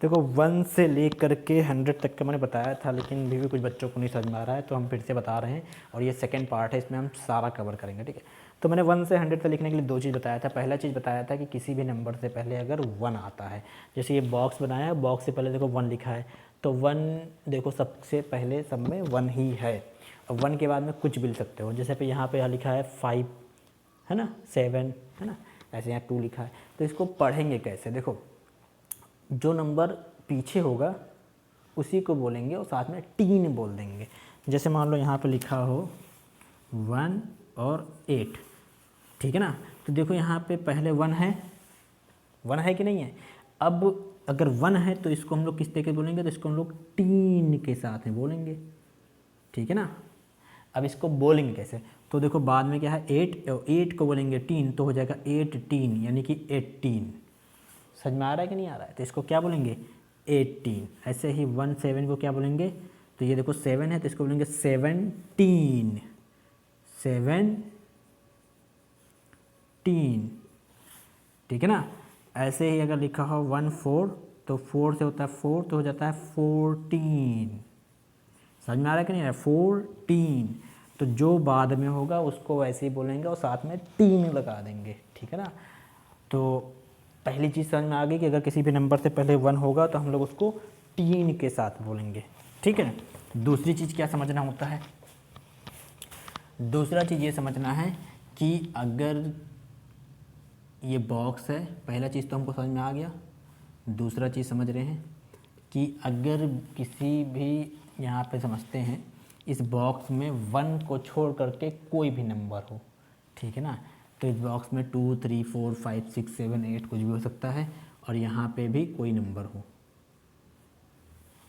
देखो 1 से लेकर के 100 तक का मैंने बताया था, लेकिन भी कुछ बच्चों को नहीं समझ में आ रहा है, तो हम फिर से बता रहे हैं। और ये सेकंड पार्ट है, इसमें हम सारा कवर करेंगे, ठीक है। तो मैंने 1 से 100 तक लिखने के लिए दो चीज़ बताया था। पहला चीज़ बताया था कि किसी भी नंबर से पहले अगर 1 आता है, जैसे ये बॉक्स बनाया है, बॉक्स से पहले देखो 1 लिखा है, तो 1 देखो सबसे पहले सब में 1 ही है। अब 1 के बाद में कुछ भी लिख सकते हो, जैसे पे यहाँ पे लिखा है 5 है ना, 7 है ना, ऐसे यहाँ 2 लिखा है। तो इसको पढ़ेंगे कैसे, देखो जो नंबर पीछे होगा उसी को बोलेंगे और साथ में टीन बोल देंगे। जैसे मान लो यहाँ पे लिखा हो 1 और 8, ठीक है ना। तो देखो यहाँ पे पहले 1 है कि नहीं है। अब अगर 1 है तो इसको हम लोग किस तरीके बोलेंगे, तो इसको हम लोग टीन के साथ में बोलेंगे, ठीक है ना। अब इसको बोलेंगे कैसे, तो देखो बाद में क्या है 8, और 8 को बोलेंगे टीन, तो हो जाएगा 8 टीन, यानी कि 18। समझ में आ रहा है कि नहीं आ रहा है। तो इसको क्या बोलेंगे 18। ऐसे ही 1 7 को क्या बोलेंगे, तो ये देखो 7 है तो इसको बोलेंगे 17 17, ठीक है ना। ऐसे ही अगर लिखा हो 1 4, तो 4 से होता है 4, तो हो जाता है 14। समझ में आ रहा है कि नहीं आ रहा है 14। तो जो बाद में होगा उसको वैसे ही बोलेंगे और साथ में 3 लगा देंगे, ठीक है ना। तो पहली चीज़ समझ में आ गई कि अगर किसी भी नंबर से पहले 1 होगा तो हम लोग उसको 3 के साथ बोलेंगे, ठीक है। दूसरी चीज़ क्या समझना होता है, दूसरा चीज़ ये समझना है कि अगर ये बॉक्स है, पहला चीज़ तो हमको समझ में आ गया। दूसरा चीज़ समझ रहे हैं कि अगर किसी भी यहाँ पे समझते हैं इस बॉक्स में 1 को छोड़ करके कोई भी नंबर हो, ठीक है ना। तो इस बॉक्स में 2 3 4 5 6 7 8 कुछ भी हो सकता है, और यहाँ पे भी कोई नंबर हो,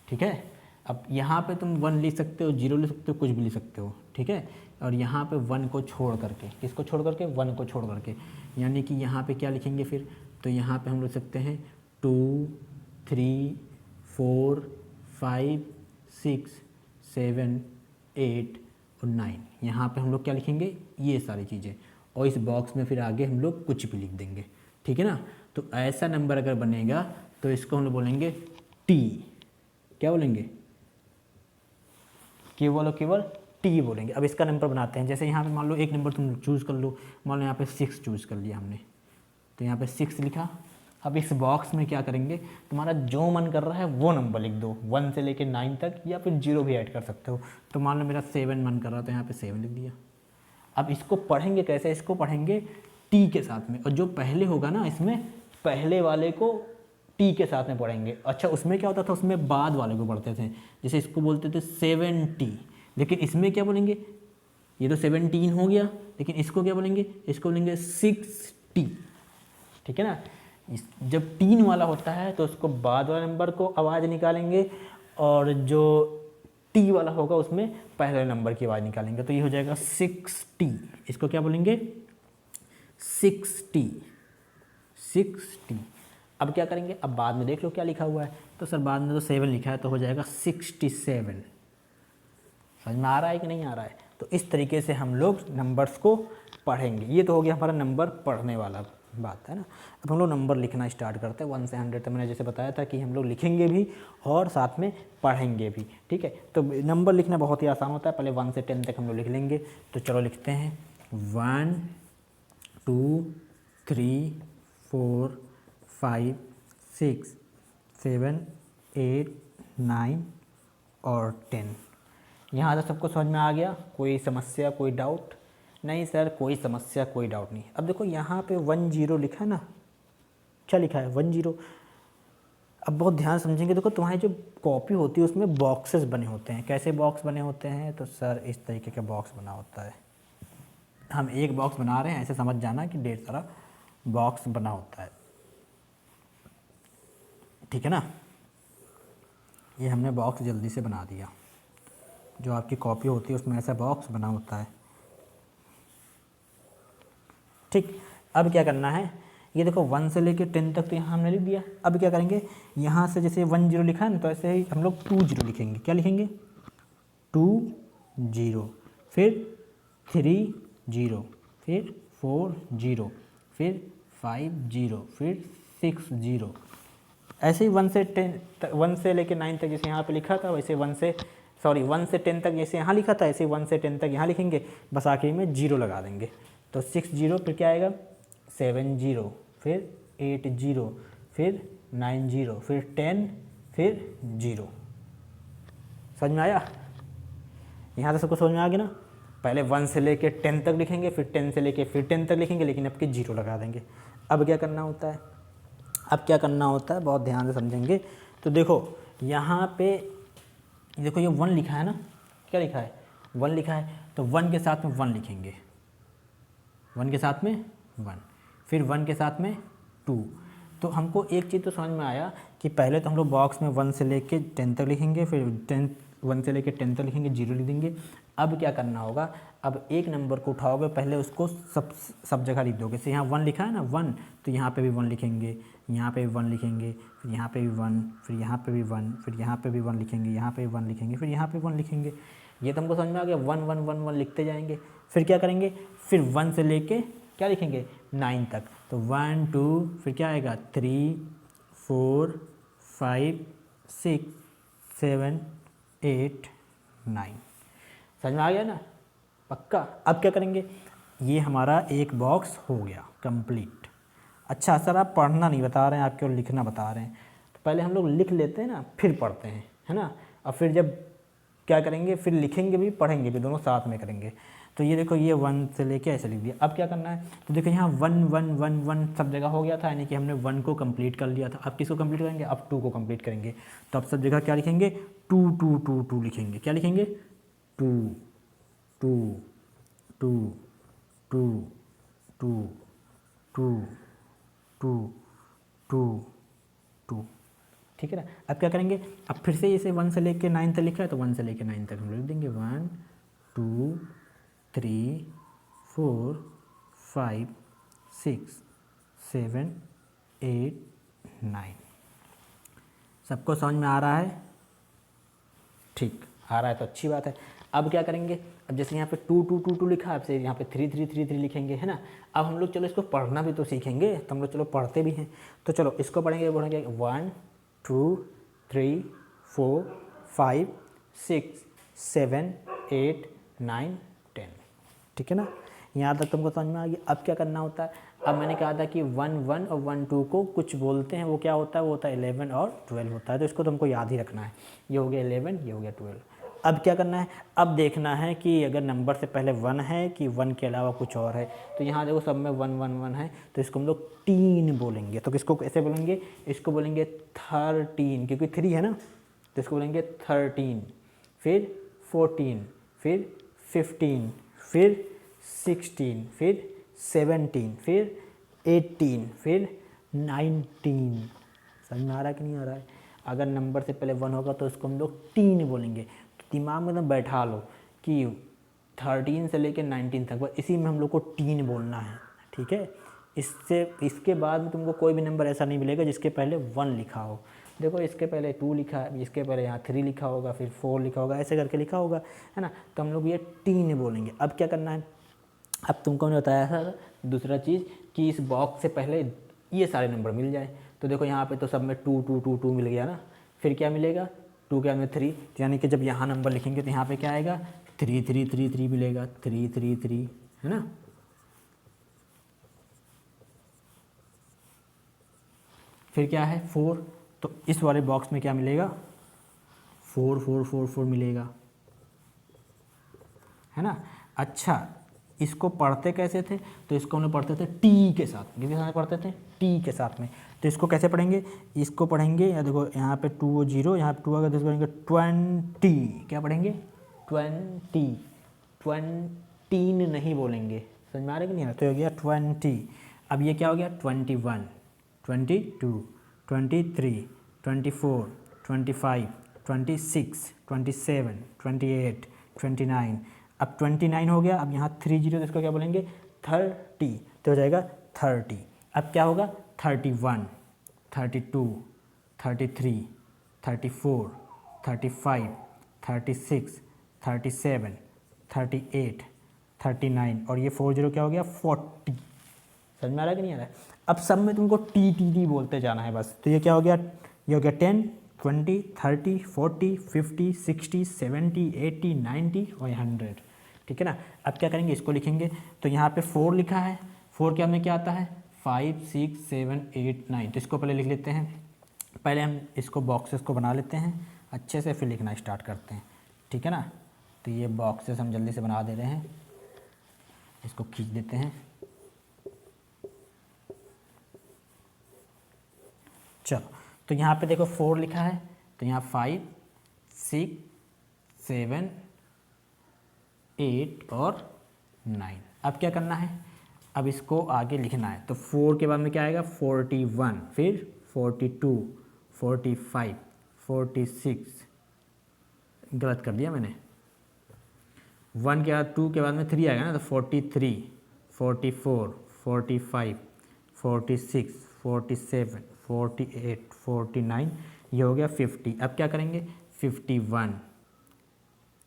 ठीक है। अब यहाँ पे तुम 1 लिख सकते हो, 0 लिख सकते हो, कुछ भी लिख सकते हो, ठीक है। और यहाँ पे 1 को छोड़ करके, किसको छोड़ करके 1 को छोड़ करके, यानी कि यहाँ पे क्या लिखेंगे फिर, तो यहाँ पे हम लिख सकते हैं 2 3 4 5 6 7 8 और 9। यहाँ पे हम लोग क्या लिखेंगे ये सारी चीज़ें, और इस बॉक्स में फिर आगे हम लोग कुछ भी लिख देंगे, ठीक है ना। तो ऐसा नंबर अगर बनेगा तो इसको हम लोग बोलेंगे टी। क्या बोलेंगे, केवल टी बोलेंगे। अब इसका नंबर बनाते हैं। जैसे यहाँ पे मान लो एक नंबर तुम चूज़ कर लो, मान लो यहाँ पे 6 चूज़ कर लिया हमने, तो यहाँ पे 6 लिखा। अब इस बॉक्स में क्या करेंगे, तुम्हारा जो मन कर रहा है वो नंबर लिख दो, 1 से लेकर 9 तक, या फिर 0 भी ऐड कर सकते हो। तो मान लो मेरा 7 मन कर रहा था, यहाँ पे 7 लिख दिया। अब इसको पढ़ेंगे कैसे, इसको पढ़ेंगे टी के साथ में, और जो पहले होगा ना इसमें पहले वाले को टी के साथ में पढ़ेंगे। अच्छा उसमें क्या होता था, उसमें बाद वाले को पढ़ते थे, जैसे इसको बोलते थे 70, लेकिन इसमें क्या बोलेंगे, ये तो 17 हो गया, लेकिन इसको क्या बोलेंगे, इसको बोलेंगे 60, ठीक है ना। जब 3 वाला होता है तो उसको बाद वाले नंबर को आवाज़ निकालेंगे, और जो टी वाला होगा उसमें पहले नंबर की आवाज़ निकालेंगे, तो ये हो जाएगा 60। इसको क्या बोलेंगे 60 60। अब क्या करेंगे, अब बाद में देख लो क्या लिखा हुआ है, तो सर बाद में तो 7 लिखा है, तो हो जाएगा 67। समझ में आ रहा है कि नहीं आ रहा है। तो इस तरीके से हम लोग नंबर्स को पढ़ेंगे। ये तो हो गया हमारा नंबर पढ़ने वाला बात है ना। अब हम लोग नंबर लिखना स्टार्ट करते हैं 1 से 100 तक। मैंने जैसे बताया था कि हम लोग लिखेंगे भी और साथ में पढ़ेंगे भी, ठीक है। तो नंबर लिखना बहुत ही आसान होता है, पहले 1 से 10 तक हम लोग लिख लेंगे। तो चलो लिखते हैं 1 2 3 4 5 6 7 8 9 और 10। यहाँ तक सबको समझ में आ गया, कोई समस्या कोई डाउट नहीं सर, कोई समस्या कोई डाउट नहीं। अब देखो यहाँ पे 1 0 लिखा है ना, क्या लिखा है 1 0। अब बहुत ध्यान समझेंगे, देखो तुम्हारी जो कॉपी होती है उसमें बॉक्सेस बने होते हैं। कैसे बॉक्स बने होते हैं, तो सर इस तरीके का बॉक्स बना होता है। हम एक बॉक्स बना रहे हैं, ऐसे समझ जाना कि ढेर सारा बॉक्स बना होता है, ठीक है ना। ये हमने बॉक्स जल्दी से बना दिया। जो आपकी कॉपी होती है उसमें ऐसा बॉक्स बना होता है, ठीक। अब क्या करना है, ये देखो 1 से लेकर 10 तक तो यहाँ हमने लिख दिया। अब क्या करेंगे, यहाँ से जैसे 1 0 लिखा है ना, तो ऐसे ही हम लोग 2 0 लिखेंगे। क्या लिखेंगे 2 0, फिर 3 0, फिर 4 0, फिर 5 0, फिर 6 0, ऐसे ही 1 से 10 1 से लेके 9 तक जैसे यहाँ पे लिखा था वैसे 1 से 10 तक जैसे यहाँ लिखा था ऐसे 1 से 10 तक यहाँ लिखेंगे, बस आखिर में 0 लगा देंगे। तो 6 0 फिर क्या आएगा 7 0 फिर 8 0 फिर 9 0 फिर 10 फिर 0। समझ में आया? यहाँ तक सबको समझ में आ गया ना? पहले 1 से लेके 10 तक लिखेंगे, फिर 10 से लेके फिर 10 तक लिखेंगे, लेकिन अब के 0 लगा देंगे। अब क्या करना होता है, अब क्या करना होता है बहुत ध्यान से समझेंगे। तो देखो यहाँ पे देखो ये 1 लिखा है ना, क्या लिखा है 1 लिखा है, तो 1 के साथ में 1 लिखेंगे, 1 के साथ में 1, फिर 1 के साथ में 2। तो हमको एक चीज़ तो समझ में आया कि पहले तो हम लोग बॉक्स में 1 से लेके 10 तक लिखेंगे, फिर 1 से लेके 10 तक लिखेंगे, 0 लिख देंगे। अब क्या करना होगा, अब एक नंबर को उठाओगे पहले उसको सब जगह लिख दोगे। जैसे यहाँ 1 लिखा है ना 1, तो यहाँ पे भी 1 लिखेंगे, यहाँ पे भी 1 लिखेंगे, फिर यहाँ पे भी 1, फिर यहाँ पे भी 1, फिर यहाँ पे भी 1 लिखेंगे, यहाँ पे भी 1 लिखेंगे, फिर यहाँ पे 1 लिखेंगे। ये तो हमको समझ में आ गया, 1 1 1 1 लिखते जाएंगे। फिर क्या करेंगे, फिर 1 से लेके क्या लिखेंगे 9 तक, तो 1 2 फिर क्या आएगा 3 4 5 6 7 8 9। समझ में आ गया ना पक्का? अब क्या करेंगे, ये हमारा एक बॉक्स हो गया कंप्लीट। अच्छा सर आप पढ़ना नहीं बता रहे हैं, आप केवल लिखना बता रहे हैं, तो पहले हम लोग लिख लेते हैं ना फिर पढ़ते हैं, है ना? और फिर जब क्या करेंगे, फिर लिखेंगे भी पढ़ेंगे भी, दोनों साथ में करेंगे। तो ये देखो ये 1 से लेके ऐसे लिख दिया। अब क्या करना है, तो देखो यहाँ 1 1 1 1 सब जगह हो गया था, यानी कि हमने 1 को कंप्लीट कर लिया था। अब किसको कंप्लीट करेंगे, अब 2 को कंप्लीट करेंगे। तो अब सब जगह क्या लिखेंगे 2 2 2 2 लिखेंगे। क्या लिखेंगे 2 2 2 2 2 2 2 2 2। ठीक है ना? अब क्या करेंगे, अब फिर से इसे 1 से लेके 9 तक लिखा है, तो 1 से लेके 9 तक हम लिख देंगे 1 2 3 4 5 6 7 8 9। सबको समझ में आ रहा है? ठीक आ रहा है तो अच्छी बात है। अब क्या करेंगे, अब जैसे यहाँ पे 2 2 2 2 लिखा है, अब से यहाँ पे 3 3 3 3 लिखेंगे, है ना? अब हम लोग चलो इसको पढ़ना भी तो सीखेंगे, तो हम लोग चलो पढ़ते भी हैं। तो चलो इसको पढ़ेंगे, बोलेंगे 1 2 3 4 5 6 7 8 9 10। ठीक है ना? यहाँ तक तुमको समझ में आ गया। अब क्या करना होता है, अब मैंने कहा था कि 1 1 और 1 2 को कुछ बोलते हैं, वो क्या होता है, वो होता है 11 और 12 होता है। तो इसको तुमको याद ही रखना है, ये हो गया 11, ये हो गया 12। अब क्या करना है, अब देखना है कि अगर नंबर से पहले 1 है कि 1 के अलावा कुछ और है। तो यहाँ देखो सब में 1 1 1 है, तो इसको हम लोग 3 बोलेंगे। तो किसको कैसे बोलेंगे, इसको बोलेंगे 13, क्योंकि 3 है ना, तो इसको बोलेंगे 13, फिर 14, फिर 15, फिर 16, फिर 17, फिर 18, फिर 19। समझ में आ रहा है कि नहीं आ रहा है? अगर नंबर से पहले 1 होगा तो इसको हम लोग 3 बोलेंगे। तो दिमाग में एकदम बैठा लो कि 13 से लेकर 19 तक बस इसी में हम लोग को 3 बोलना है। ठीक है? इसके बाद में तुमको कोई भी नंबर ऐसा नहीं मिलेगा जिसके पहले 1 लिखा हो। देखो इसके पहले 2 लिखा है, इसके पहले यहाँ 3 लिखा होगा, फिर 4 लिखा होगा, ऐसे करके लिखा होगा, है ना? तो हम लोग ये 3 बोलेंगे। अब क्या करना है, अब तुमको मैंने बताया था दूसरा चीज़ कि इस बॉक्स से पहले ये सारे नंबर मिल जाए। तो देखो यहाँ पे तो सब में 2 2 2 2 मिल गया ना, फिर क्या मिलेगा 2 क्या में 3, यानी कि जब यहाँ नंबर लिखेंगे तो यहाँ पे क्या आएगा 3 3 3 3 मिलेगा, 3 3 3, है ना? फिर क्या है 4, तो इस वाले बॉक्स में क्या मिलेगा 4 4 4 4 मिलेगा, है ना? अच्छा इसको पढ़ते कैसे थे, तो इसको हम लोग पढ़ते थे टी के साथ, किसके साथ पढ़ते थे टी के साथ में। तो इसको कैसे पढ़ेंगे, इसको पढ़ेंगे या देखो यहाँ पे 2 0, यहाँ पे 2 आगे, तो पढ़ेंगे 20। क्या पढ़ेंगे 20, 20 नहीं बोलेंगे। समझ में आ रहा है कि नहीं आ रहा? तो हो गया 20। अब ये क्या हो गया 21 22 23 24 25 26 27 28 29। अब 29 हो गया, अब यहाँ 30, तो इसको क्या बोलेंगे 30, तो हो जाएगा 30। अब क्या होगा 31 32 33 34 35 36 37 38 39, और ये 40 क्या हो गया 40। समझ में आ रहा है कि नहीं आ रहा है? अब सब में तुमको टी टी टी बोलते जाना है बस। तो ये क्या हो गया ये हो गया 10, 20, 30, 40, 50, 60, 70, 80, 90 और 100, ठीक है ना। अब क्या करेंगे, इसको लिखेंगे। तो यहाँ पे 4 लिखा है, 4 के बाद में क्या आता है 5, 6, 7, 8, 9। तो इसको पहले लिख लेते हैं। पहले हम इसको बॉक्सेस को बना लेते हैं अच्छे से, फिर लिखना स्टार्ट करते हैं, ठीक है ना। तो ये बॉक्सेस हम जल्दी से बना दे रहे हैं, इसको खींच देते हैं। चलो, तो यहाँ पे देखो 4 लिखा है, तो यहाँ 5, 6, 7, 8 और 9। अब क्या करना है, अब इसको आगे लिखना है। तो 4 के बाद में क्या आएगा 41, फिर 42, 45, 46, गलत कर दिया मैंने, 1 के बाद 2 के बाद में 3 आएगा ना, तो 43, 44, 45, 46, 47, 48, 49, ये हो गया 50। अब क्या करेंगे 51,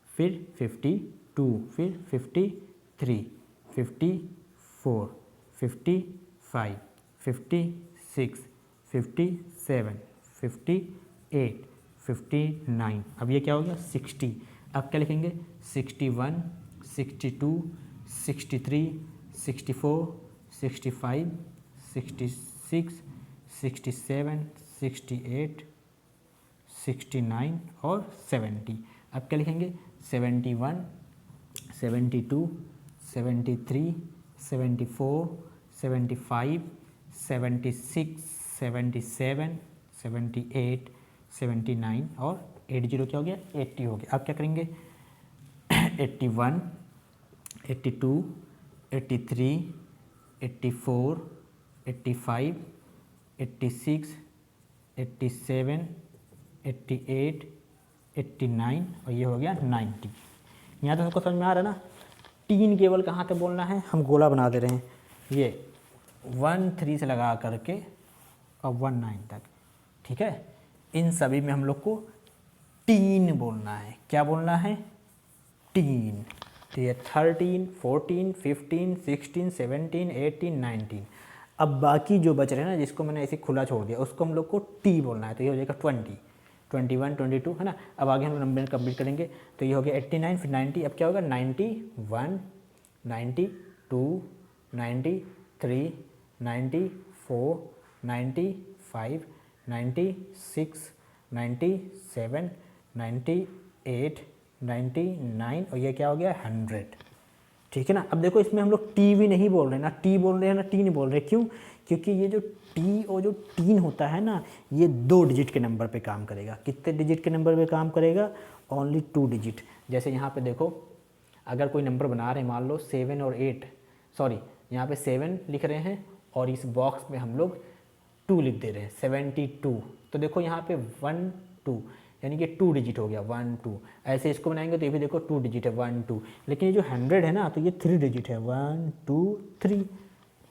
फिर 52, फिर 53, 54, 55, 56, 57, 58, 59। अब ये क्या हो गया 60। अब क्या लिखेंगे 61, 62, 63, 64, 65, 66, 67, 68, 69 और 70। अब क्या लिखेंगे 71, 72, 73, 74, 75, 76, 77, 78, 79 और 80 क्या हो गया 80 हो गया। अब क्या करेंगे 81, 82, 83, 84, 85, 86, 87, 88, 89 और ये हो गया 90। यहाँ तो सबको समझ में आ रहा है ना। 3 केवल कहाँ तक बोलना है, हम गोला बना दे रहे हैं, ये 1, 3 से लगा करके और 1, 9 तक, ठीक है। इन सभी में हम लोग को 3 बोलना है। क्या बोलना है 3। तो ये 13, 14, 15, 16, 17, 18, 19। अब बाकी जो बच रहे हैं ना, जिसको मैंने ऐसे खुला छोड़ दिया, उसको हम लोग को टी बोलना है। तो ये हो जाएगा 20, 21, 22, है ना। अब आगे हम लोग नंबर कंप्लीट करेंगे। तो ये हो गया 89, फिर 90। अब क्या होगा 91, 92, 93, 94, 95, 96, 97, 98, 99 और ये क्या हो गया 100, ठीक है ना। अब देखो इसमें हम लोग टी भी नहीं बोल रहे, ना टी बोल रहे हैं ना टी नहीं बोल रहे। क्यों? क्योंकि ये जो टी और जो 3 होता है ना, ये 2 डिजिट के नंबर पे काम करेगा। कितने डिजिट के नंबर पे काम करेगा? Only 2 digit. जैसे यहाँ पे देखो, अगर कोई नंबर बना रहे हैं, मान लो 7 और 8, सॉरी यहाँ पे 7 लिख रहे हैं और इस बॉक्स में हम लोग 2 लिख दे रहे हैं, 72। तो देखो यहाँ पे 1, 2 यानी कि 2 डिजिट हो गया 1, 2। ऐसे इसको बनाएंगे तो ये भी देखो 2 डिजिट है 1, 2। लेकिन ये जो 100 है ना, तो ये 3 डिजिट है 1, 2, 3।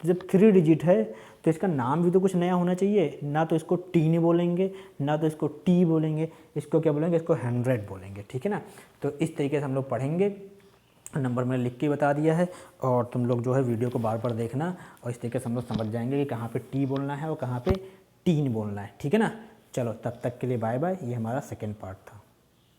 जब 3 डिजिट है तो इसका नाम भी तो कुछ नया होना चाहिए। ना तो इसको टी नहीं बोलेंगे, ना तो इसको टी बोलेंगे, इसको क्या बोलेंगे? इसको 100 बोलेंगे, ठीक है ना। तो इस तरीके से हम लोग पढ़ेंगे। नंबर मैंने लिख के बता दिया है और तुम लोग जो है वीडियो को बार बार देखना और इस तरीके से हम लोग समझ जाएंगे कि कहाँ पे टी बोलना है और कहाँ पे टी नहीं बोलना है, ठीक है ना। चलो तब तक के लिए बाय बाय। ये हमारा सेकेंड पार्ट था।